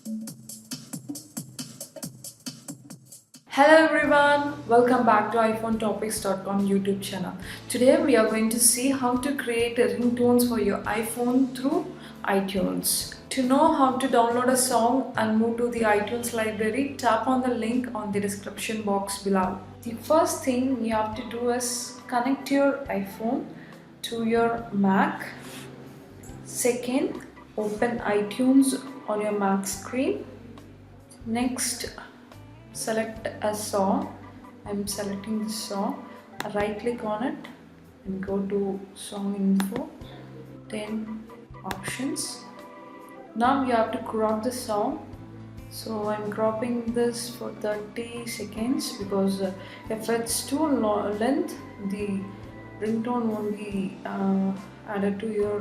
Hello everyone, welcome back to iPhoneTopics.com YouTube channel. Today we are going to see how to create ringtones for your iPhone through iTunes. To know how to download a song and move to the iTunes library, tap on the link on the description box below. The first thing you have to do is connect your iPhone to your Mac. Second, open iTunes on your Mac screen. Next, select a song. I'm selecting the song. Right click on it and go to song info, then options. Now you have to crop the song. So I'm cropping this for 30 seconds because if it's too long length, the ringtone won't be added to your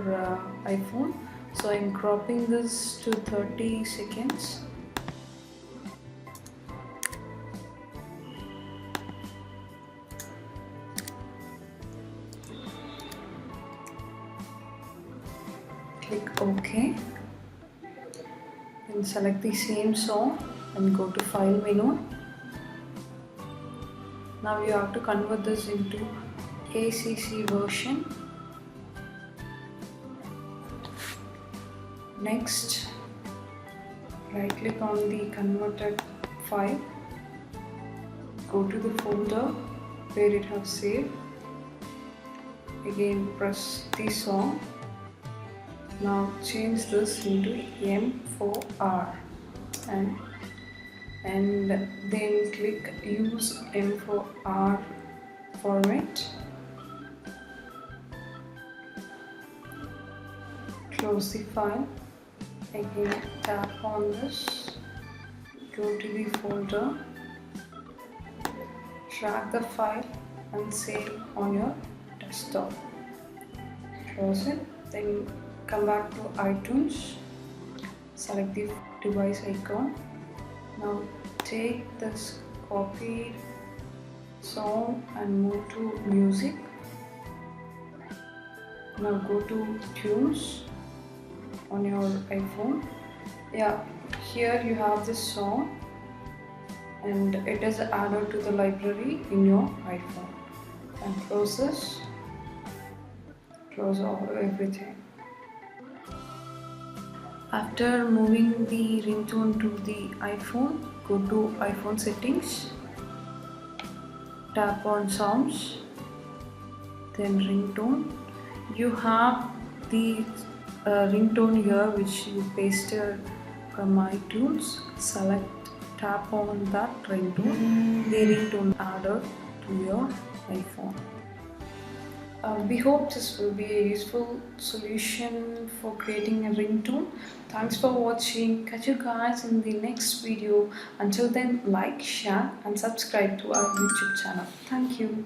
iPhone. So I'm cropping this to 30 seconds. Click OK. Then select the same song and go to File menu. Now you have to convert this into ACC version. Next, right click on the converted file. Go to the folder where it has saved. Again press the song. Now change this into M4R and then click use M4R format. Close the file. Again tap on this. Go to the folder. Drag the file and save on your desktop. Close it. Then come back to iTunes, select the device icon. Now take this copied song and move to music. Now go to tunes on your iPhone. Yeah, here you have this song and it is added to the library in your iPhone. And close this, close everything. After moving the ringtone to the iPhone, go to iPhone settings, tap on sounds, then ringtone. You have the ringtone here which you pasted from iTunes. Select, tap on that ringtone, the ringtone added to your iPhone. We hope this will be a useful solution for creating a ringtone. Thanks for watching. Catch you guys in the next video. Until then, like, share and subscribe to our YouTube channel. Thank you.